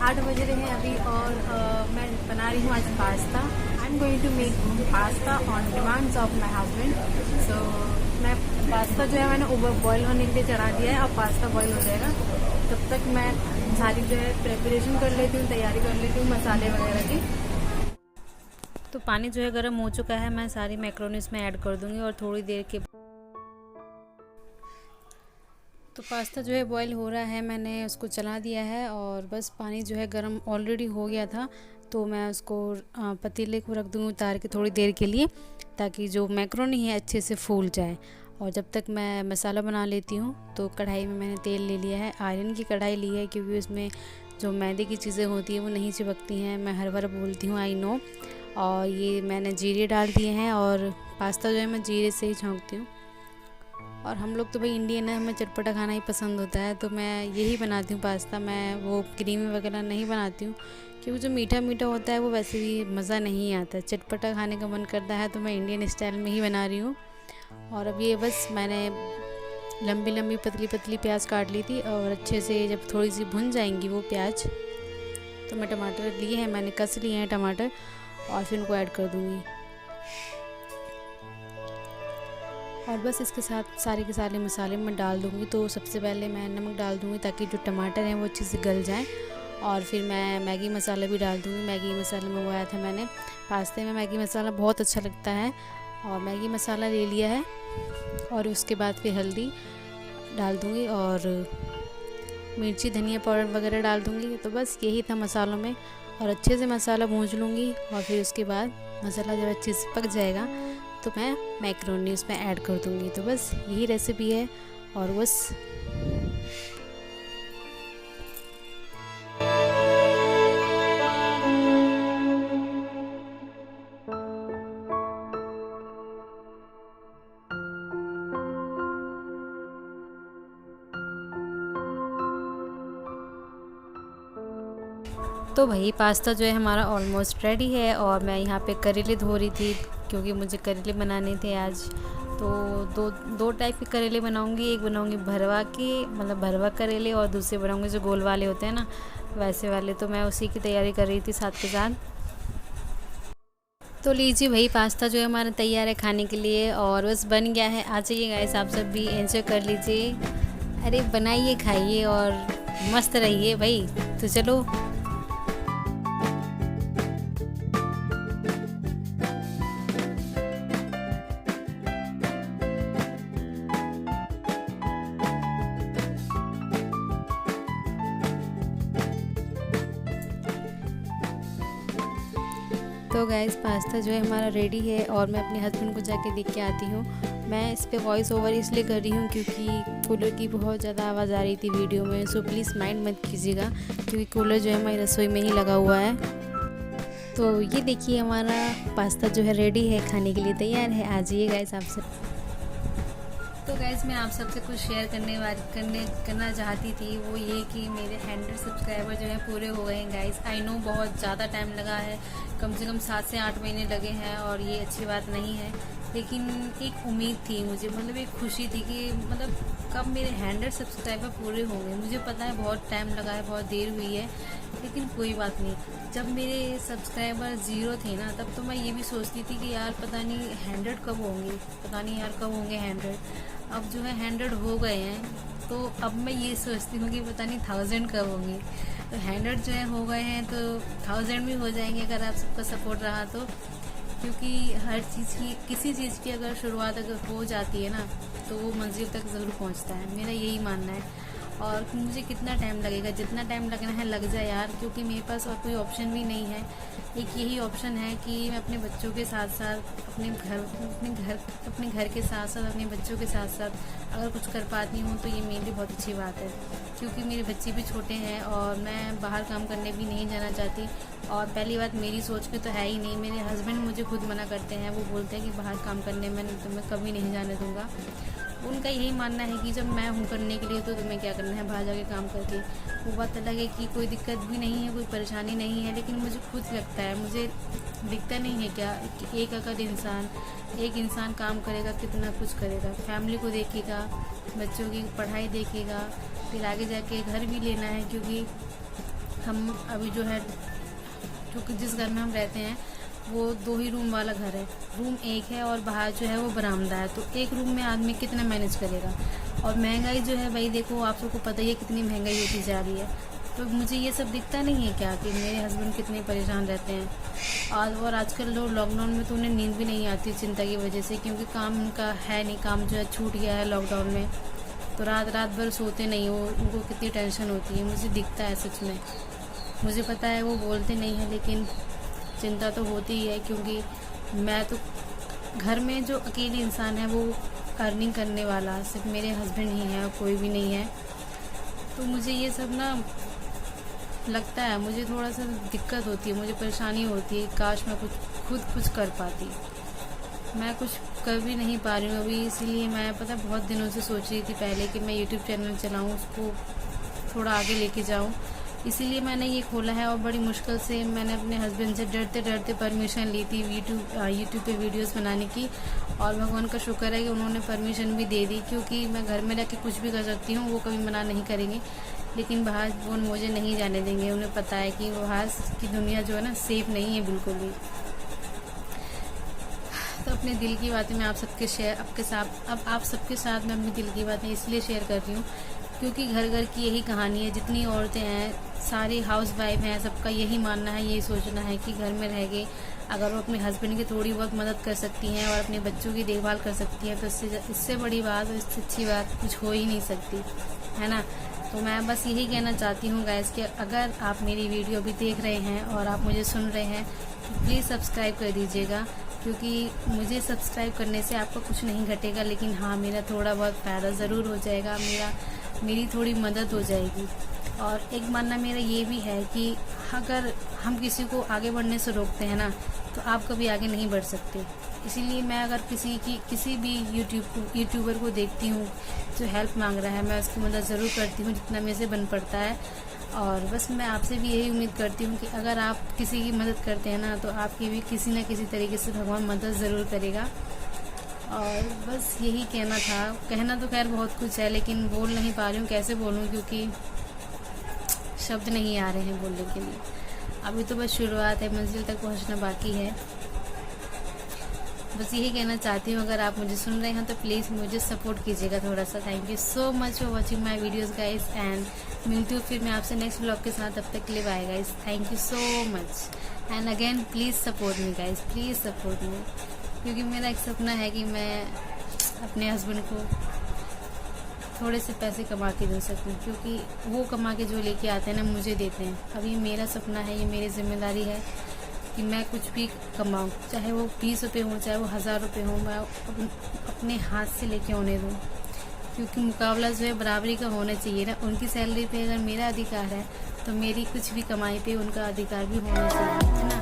8 बज रहे हैं अभी और मैं बना रही हूँ आज pasta. I am going to make pasta on demands of my husband. So मैं पास्ता जो है मैंने ओवर बॉयल होने के लिए चढ़ा दिया है। अब पास्ता बॉयल हो जाएगा, तब तक मैं सारी जो है प्रेपरेशन कर लेती हूँ, तैयारी कर लेती हूँ मसाले वगैरह की। तो पानी जो है गर्म हो चुका है, मैं सारी मैक्रोनी इसमें ऐड कर दूँगी और थोड़ी देर के तो पास्ता जो है बॉईल हो रहा है, मैंने उसको चला दिया है और बस पानी जो है गर्म ऑलरेडी हो गया था, तो मैं उसको पतीले को रख दूँगी उतार के थोड़ी देर के लिए, ताकि जो मैक्रोनी है अच्छे से फूल जाए। और जब तक मैं मसाला बना लेती हूँ, तो कढ़ाई में मैंने तेल ले लिया है, आयरन की कढ़ाई ली है, क्योंकि उसमें जो मैदे की चीज़ें होती हैं वो नहीं चिपकती हैं। मैं हर बार बोलती हूँ, आई नो। और ये मैंने जीरे डाल दिए हैं और पास्ता जो है मैं जीरे से ही छौंकती हूँ। और हम लोग तो भाई इंडियन है, हमें चटपटा खाना ही पसंद होता है, तो मैं यही बनाती हूँ पास्ता। मैं वो क्रीमी वगैरह नहीं बनाती हूँ, क्योंकि जो मीठा मीठा होता है वो वैसे भी मज़ा नहीं आता। चटपटा खाने का मन करता है, तो मैं इंडियन स्टाइल में ही बना रही हूँ। और अब ये बस मैंने लंबी लंबी पतली पतली प्याज काट ली थी, और अच्छे से जब थोड़ी सी भुन जाएंगी वो प्याज, तो मैं टमाटर लिए हैं, मैंने कस लिए हैं टमाटर, और फिर उनको ऐड कर दूँगी। और बस इसके साथ सारे के सारे मसाले मैं डाल दूँगी। तो सबसे पहले मैं नमक डाल दूँगी, ताकि जो टमाटर हैं वो अच्छे से गल जाएँ। और फिर मैं मैगी मसाला भी डाल दूँगी। मैगी मसाला मंगवाया था मैंने, पास्ते में मैगी मसाला बहुत अच्छा लगता है, और मैगी मसाला ले लिया है। और उसके बाद फिर हल्दी डाल दूँगी और मिर्ची धनिया पाउडर वगैरह डाल दूँगी। तो बस यही था मसालों में, और अच्छे से मसाला भूंज लूँगी। और फिर उसके बाद मसाला जब अच्छे से पक जाएगा, तो मैं मैक्रोनी उसमें ऐड कर दूँगी। तो बस यही रेसिपी है। और बस तो भाई पास्ता जो है हमारा ऑलमोस्ट रेडी है। और मैं यहाँ पे करेले धो रही थी, क्योंकि मुझे करेले बनाने थे आज। तो दो टाइप के करेले बनाऊंगी। एक बनाऊंगी भरवा के, मतलब भरवा करेले, और दूसरे बनाऊंगी जो गोल वाले होते हैं ना, वैसे वाले। तो मैं उसी की तैयारी कर रही थी साथ के साथ। तो लीजिए भाई, पास्ता जो है हमारा तैयार है खाने के लिए, और बस बन गया है। आ जाइए गाइस, आप सब भी एंजॉय कर लीजिए। अरे बनाइए, खाइए और मस्त रहिए भाई। तो चलो। तो गाइस, पास्ता जो है हमारा रेडी है, और मैं अपने हस्बैंड को जाके देख के आती हूँ। मैं इस पे वॉइस ओवर इसलिए कर रही हूँ क्योंकि कूलर की बहुत ज़्यादा आवाज़ आ रही थी वीडियो में, सो प्लीज़ माइंड मत कीजिएगा, क्योंकि कूलर जो है हमारी रसोई में ही लगा हुआ है। तो ये देखिए, हमारा पास्ता जो है रेडी है, खाने के लिए तैयार है। आ जाइए गाइस आप सब। तो गाइस, मैं आप सबसे कुछ शेयर करना चाहती थी, वो ये कि मेरे 100 सब्सक्राइबर जो है पूरे हो गए हैं गाइस। आई नो बहुत ज़्यादा टाइम लगा है, कम से कम 7 से 8 महीने लगे हैं, और ये अच्छी बात नहीं है। लेकिन एक उम्मीद थी मुझे, मतलब एक खुशी थी कि मतलब कब मेरे 100 सब्सक्राइबर पूरे होंगे। मुझे पता है बहुत टाइम लगा है, बहुत देर हुई है, लेकिन कोई बात नहीं। जब मेरे सब्सक्राइबर 0 थे ना, तब तो मैं ये भी सोचती थी कि यार पता नहीं 100 कब होंगे, पता नहीं यार कब होंगे 100। अब जो है 100 हो गए हैं, तो अब मैं ये सोचती हूँ कि पता नहीं 1000 कब होंगे। तो 100 जो है हो गए हैं, तो 1000 भी हो जाएंगे अगर आप सबका सपोर्ट रहा तो। क्योंकि हर चीज़ की, किसी चीज़ की अगर शुरुआत अगर हो जाती है ना, तो वो मंजिल तक ज़रूर पहुँचता है, मेरा यही मानना है। और मुझे कितना टाइम लगेगा, जितना टाइम लगना है लग जाए यार, क्योंकि मेरे पास और कोई ऑप्शन भी नहीं है। एक यही ऑप्शन है कि मैं अपने बच्चों के साथ साथ अपने घर के साथ साथ अपने बच्चों के साथ साथ अगर कुछ कर पाती हूँ, तो ये मेरे लिए बहुत अच्छी बात है। क्योंकि मेरे बच्चे भी छोटे हैं, और मैं बाहर काम करने भी नहीं जाना चाहती। और पहली बात मेरी सोच में तो है ही नहीं, मेरे हस्बैंड मुझे खुद मना करते हैं। वो बोलते हैं कि बाहर काम करने में तुम्हें कभी नहीं जाने दूँगा। उनका यही मानना है कि जब मैं हूँ करने के लिए, तो तुम्हें क्या करना है बाहर जाके काम करके। वो बात अलग है कि कोई दिक्कत भी नहीं है, कोई परेशानी नहीं है, लेकिन मुझे खुद लगता है, मुझे दिखता नहीं है क्या कि एक इंसान काम करेगा, कितना कुछ करेगा, फैमिली को देखेगा, बच्चों की पढ़ाई देखेगा, फिर आगे जाके घर भी लेना है, क्योंकि हम अभी जो है क्योंकि जिस घर में हम रहते हैं वो 2 ही रूम वाला घर है। रूम एक है और बाहर जो है वो बरामदा है, तो एक रूम में आदमी कितना मैनेज करेगा। और महंगाई जो है भाई देखो, आप सबको पता ही है कितनी महंगाई होती जा रही है। तो मुझे ये सब दिखता नहीं है क्या कि मेरे हस्बैंड कितने परेशान रहते हैं। और आजकल लोग लॉकडाउन में तो उन्हें नींद भी नहीं आती चिंता की वजह से, क्योंकि काम उनका है नहीं, काम जो है छूट गया है लॉकडाउन में। तो रात भर सोते नहीं हो, उनको कितनी टेंशन होती है, मुझे दिखता है सच में। मुझे पता है वो बोलते नहीं हैं, लेकिन चिंता तो होती ही है, क्योंकि मैं तो घर में जो अकेले इंसान है वो अर्निंग करने वाला सिर्फ मेरे हस्बैंड ही हैं, कोई भी नहीं है। तो मुझे ये सब ना लगता है, मुझे थोड़ा सा दिक्कत होती है, मुझे परेशानी होती है। काश मैं खुद कुछ कर पाती, मैं कुछ कर भी नहीं पा रही हूँ अभी। इसीलिए मैं पता बहुत दिनों से सोच रही थी पहले कि मैं यूट्यूब चैनल चलाऊँ, उसको थोड़ा आगे लेके जाऊँ। इसीलिए मैंने ये खोला है। और बड़ी मुश्किल से मैंने अपने हस्बैंड से डरते परमिशन ली थी यूट्यूब पे वीडियोस बनाने की। और भगवान का शुक्र है कि उन्होंने परमिशन भी दे दी, क्योंकि मैं घर में रह के कुछ भी कर सकती हूँ, वो कभी मना नहीं करेंगे। लेकिन बाहर वो मुझे नहीं जाने देंगे। उन्हें पता है कि बाहर की दुनिया जो है ना सेफ नहीं है बिल्कुल भी। तो अपने दिल की बातें मैं आप सबके साथ मैं अपनी दिल की बातें इसलिए शेयर कर रही हूँ क्योंकि घर घर की यही कहानी है। जितनी औरतें हैं, सारी हाउस वाइफ हैं, सबका यही मानना है, यही सोचना है कि घर में रह के अगर वो अपने हस्बैंड की थोड़ी बहुत मदद कर सकती हैं और अपने बच्चों की देखभाल कर सकती हैं तो इससे बड़ी बात और इससे अच्छी बात कुछ हो ही नहीं सकती, है ना। तो मैं बस यही कहना चाहती हूँ गाइस कि अगर आप मेरी वीडियो भी देख रहे हैं और आप मुझे सुन रहे हैं तो प्लीज़ सब्सक्राइब कर दीजिएगा, क्योंकि मुझे सब्सक्राइब करने से आपका कुछ नहीं घटेगा, लेकिन हाँ मेरा थोड़ा बहुत फ़ायदा ज़रूर हो जाएगा, मेरी थोड़ी मदद हो जाएगी। और एक मानना मेरा ये भी है कि अगर हम किसी को आगे बढ़ने से रोकते हैं ना तो आप कभी आगे नहीं बढ़ सकते। इसीलिए मैं अगर किसी भी यूट्यूबर को देखती हूँ जो हेल्प मांग रहा है, मैं उसकी मदद ज़रूर करती हूँ जितना मेरे से बन पड़ता है। और बस मैं आपसे भी यही उम्मीद करती हूँ कि अगर आप किसी की मदद करते हैं ना तो आपकी भी किसी न किसी तरीके से भगवान मदद ज़रूर करेगा। और बस यही कहना तो खैर बहुत कुछ है, लेकिन बोल नहीं पा रही हूँ, कैसे बोलूँ, क्योंकि शब्द नहीं आ रहे हैं बोलने के लिए। अभी तो बस शुरुआत है, मंजिल तक पहुँचना बाकी है। बस यही कहना चाहती हूँ, अगर आप मुझे सुन रहे हैं तो प्लीज़ मुझे सपोर्ट कीजिएगा थोड़ा सा। Thank you so much for watching my videos guys, and मिलती हूँ फिर मैं आपसे नेक्स्ट व्लॉग के साथ। तब तक के लिए bye guys, thank you so much and again please support me guys, please support me, क्योंकि मेरा एक सपना है कि मैं अपने हस्बैंड को थोड़े से पैसे कमा के दे सकूँ, क्योंकि वो कमा के जो लेके आते हैं ना मुझे देते हैं। अब ये मेरा सपना है, ये मेरी जिम्मेदारी है कि मैं कुछ भी कमाऊँ, चाहे वो 20 रुपये हों, चाहे वो 1000 रुपये हों, मैं अपने हाथ से लेके आने दूँ, क्योंकि मुकाबला जो है बराबरी का होना चाहिए ना। उनकी सैलरी पे अगर मेरा अधिकार है तो मेरी कुछ भी कमाई पे उनका अधिकार भी होना चाहिए, है ना।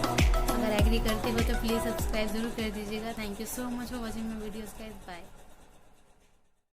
अगर एग्री करते हो तो प्लीज़ सब्सक्राइब ज़रूर कर दीजिएगा। Thank you so much for watching my videos guys, bye.